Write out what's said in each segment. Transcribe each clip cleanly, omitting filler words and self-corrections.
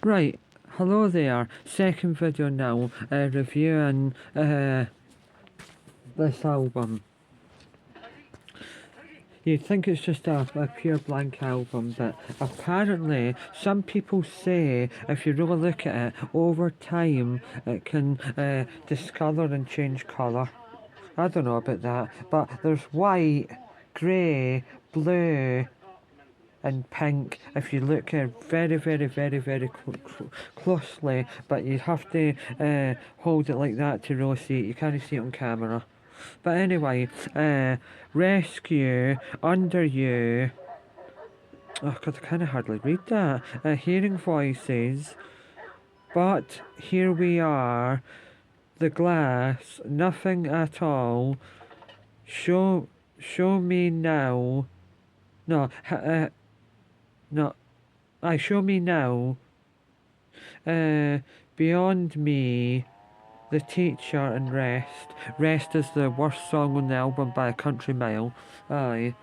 Right, hello there. Second video now, reviewing this album. You'd think it's just a pure blank album, but apparently some people say if you really look at it, over time it can discolour and change colour. I don't know about that, but there's white, grey, blue, and pink if you look very closely, but you have to hold it like that to really see it. You can't see it on camera. But anyway, Rescue, Under You, oh god, I can't hardly read that. Hearing Voices, But Here We Are, The Glass, Nothing at All, Show Me Now, no, no, Show Me Now, uh, Beyond Me, The Teacher, and Rest. Rest is the worst song on the album by a country mile. Aye.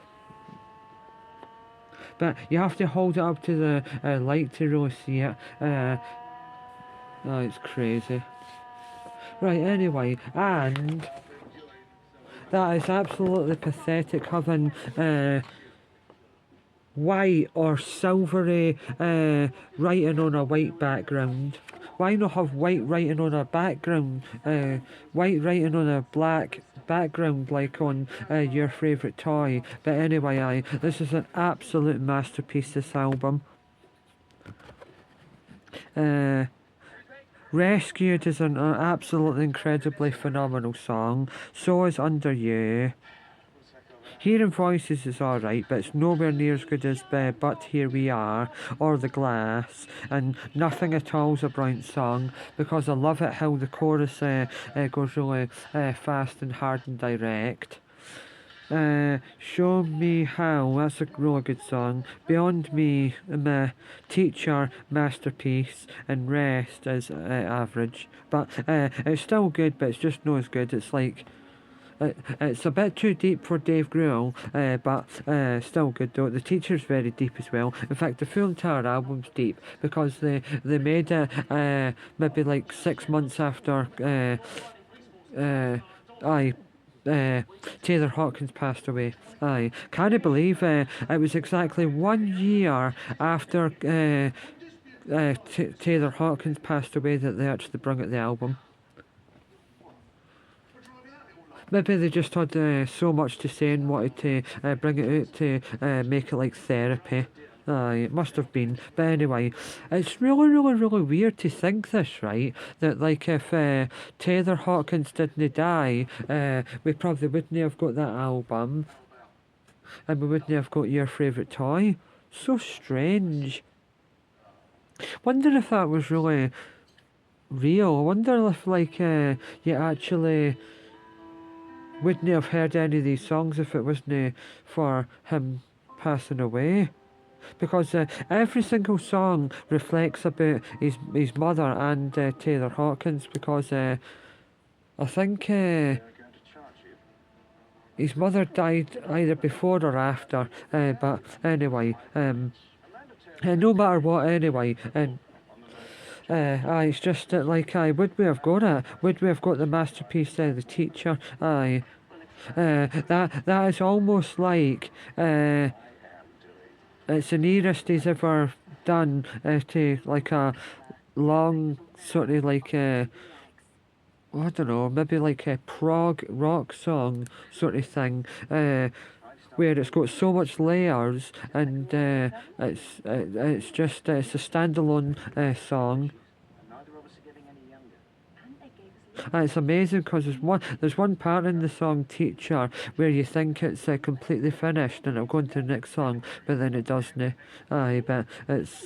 But you have to hold it up to the light to really see it. Oh, it's crazy. Right, anyway, and that is absolutely pathetic having white or silvery writing on a white background. Why not have white writing on a background? White writing on a black background like on Your Favourite Toy. But anyway, this is an absolute masterpiece, this album. Rescued is an absolutely incredibly phenomenal song. So is Under You. Hearing Voices is alright, but it's nowhere near as good as But Here We Are or The Glass, and Nothing at All's a brilliant song because I love it how the chorus goes really fast and hard and direct. Show Me How, that's a really good song. Beyond Me, my Teacher, masterpiece, and Rest is average. But it's still good, but it's just not as good. It's like it's a bit too deep for Dave Grohl, but still good though. The Teacher's very deep as well. In fact, the full entire album's deep because they made it maybe like 6 months after I Taylor Hawkins passed away. Aye, can I believe it was exactly 1 year after Taylor Hawkins passed away that they actually brought out the album. Maybe they just had so much to say and wanted to bring it out to make it like therapy. Aye, it must have been. But anyway, it's really weird to think this, right? That like if Taylor Hawkins didn't die, we probably wouldn't have got that album, and we wouldn't have got Your Favourite Toy. So strange. Wonder if that was really real. I wonder if like you actually wouldn't have heard any of these songs if it wasn't for him passing away. Because every single song reflects about his mother and Taylor Hawkins. Because I think his mother died either before or after. But anyway, no matter what, anyway, and it's just that, like, would we have got it? Would we have got the masterpiece there, The Teacher? That is almost like it's the nearest he's ever done to like a long sort of like I don't know, maybe like a prog rock song sort of thing. Where it's got so much layers and it's just it's a standalone song. And it's amazing because there's one part in the song Teacher where you think it's completely finished and it'll go into the next song, but then it doesn't. But it's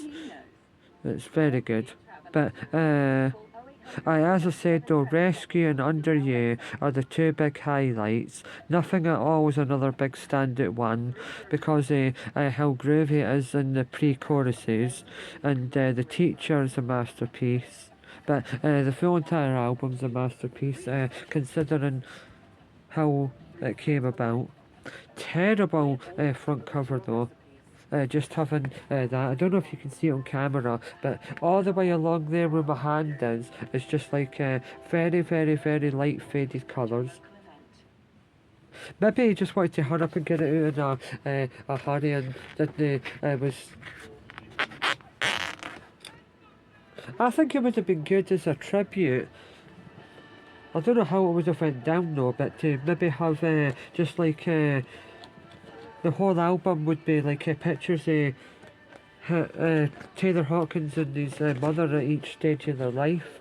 very good. But as I said though, Rescue and Under You are the two big highlights. Nothing at All is another big standout one because how groovy it is in the pre-choruses, and The Teacher is a masterpiece. But the full entire album's a masterpiece, considering how it came about. Terrible front cover though. just having that. I don't know if you can see it on camera, but all the way along there where my hand is, it's just like very, very, very light faded colours. Maybe he just wanted to hurry up and get it out in a hurry and didn't was... I think it would have been good as a tribute. I don't know how it would have went down though, but to maybe have just like the whole album would be like pictures of Taylor Hawkins and his mother at each stage of their life.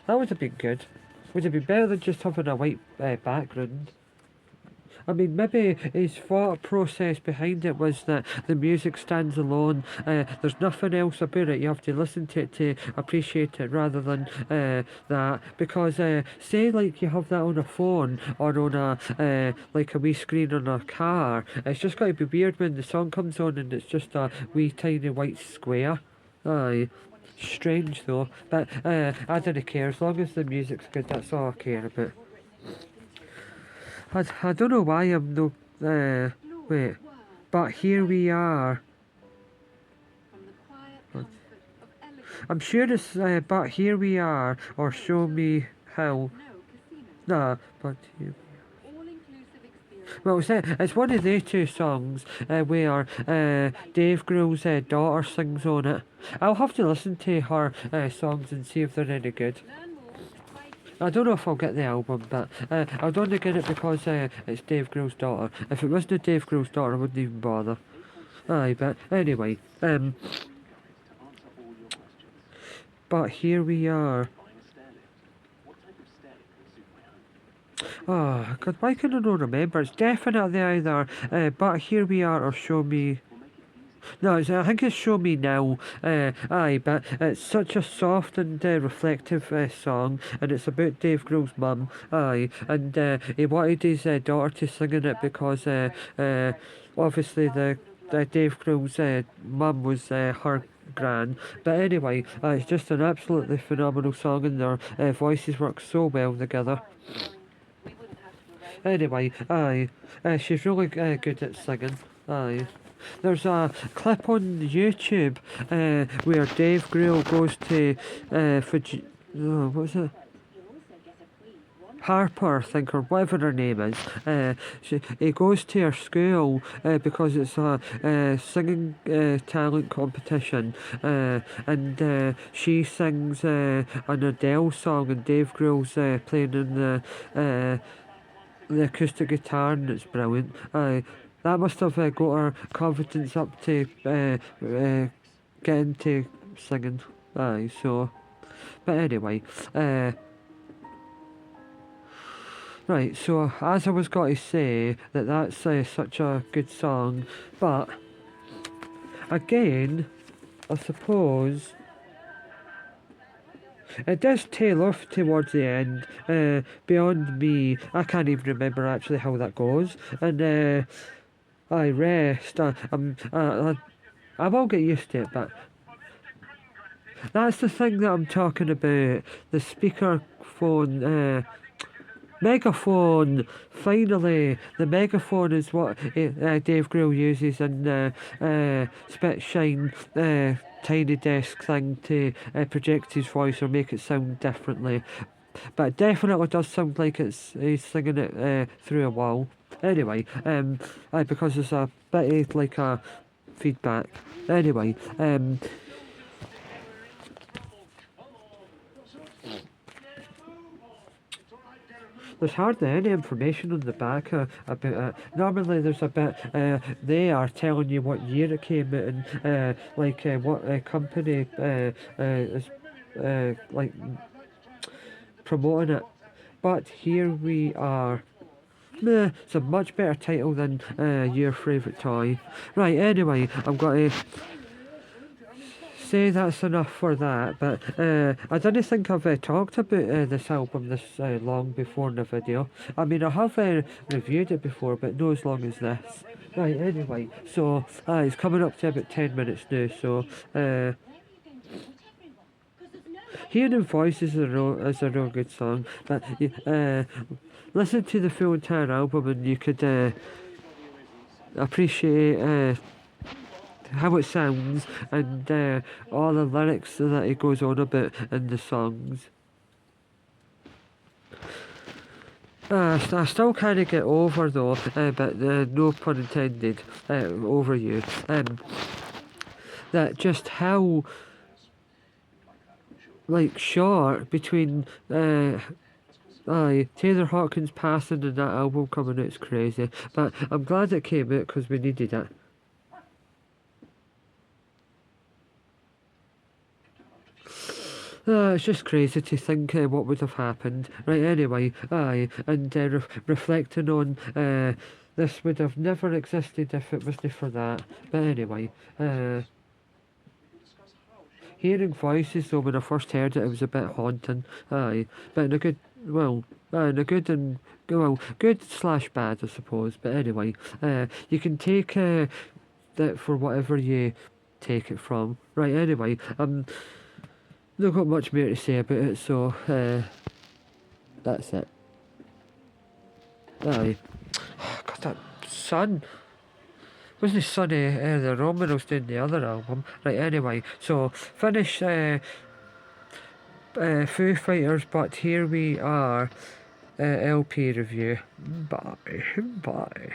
That would have been good. Would have been better than just having a white background. I mean, maybe his thought process behind it was that the music stands alone. There's nothing else about it. You have to listen to it to appreciate it rather than that. Because say like you have that on a phone or on a like a wee screen on a car. It's just going to be weird when the song comes on and it's just a wee tiny white square. Aye. Strange though, but I don't care. As long as the music's good, that's all I care about. I don't know why I'm no... wait. But here we are. I'm sure it's but here we are, or show me how. Nah, but here. Well, it's one of the two songs where Dave Grohl's daughter sings on it. I'll have to listen to her songs and see if they're any good. I don't know if I'll get the album, but I'd only get it because it's Dave Grohl's daughter. If it wasn't Dave Grohl's daughter, I wouldn't even bother. Aye, but anyway, but here we are. Oh, God, why can I not remember? It's definitely either but here we are or show me... No, I think it's Show Me Now. Aye, but it's such a soft and reflective song, and it's about Dave Grohl's mum. Aye, and he wanted his daughter to sing in it because obviously the Dave Grohl's mum was her gran. But anyway, it's just an absolutely phenomenal song, and their voices work so well together. Anyway, aye, she's really good at singing. Aye. There's a clip on YouTube where Dave Grohl goes to what was it? Harper, I think, or whatever her name is. He goes to her school because it's a singing talent competition, and she sings an Adele song, and Dave Grohl's playing on the acoustic guitar, and it's brilliant. That must have got her confidence up to get into singing. Aye, so... But anyway, right, so as I was going to say, that's such a good song, but again, I suppose... It does tail off towards the end, Beyond Me. I can't even remember actually how that goes, and I rest. I will get used to it, but that's the thing that I'm talking about. The speakerphone, megaphone. Finally, the megaphone is what Dave Grohl uses in Spit Shine. Tiny desk thing to project his voice or make it sound differently, but it definitely does sound like he's singing it through a wall. Anyway, because there's a bit of like a feedback. Anyway, there's hardly any information on the back about it. Normally there's a bit they are telling you what year it came out and like what company is like promoting it. But here we are. It's a much better title than Your Favourite Toy. Right, anyway, I'm going to say that's enough for that, but I didn't think I've talked about this album this long before in the video. I mean, I have reviewed it before, but not as long as this. Right, anyway, so it's coming up to about 10 minutes now, so Hearing Voices is a real good song, but listen to the full entire album and you could appreciate how it sounds and all the lyrics that it goes on about in the songs. I still can't get over though, but no pun intended, over you. That just how like short between Taylor Hawkins passing and that album coming out's crazy. But I'm glad it came out because we needed it. It's just crazy to think what would have happened. Right, anyway, and reflecting on this would have never existed if it wasn't for that. But anyway, hearing voices though when I first heard it, it was a bit haunting. But in a good, well, in a good and well, good slash bad, I suppose. But anyway, you can take that for whatever you take it from. Right, anyway, not got much more to say about it, so that's it. Aye. God, that sun. Wasn't sunny earlier on when I was doing the other album. Right, anyway, so finish Foo Fighters, but here we are, LP review. Bye. Bye.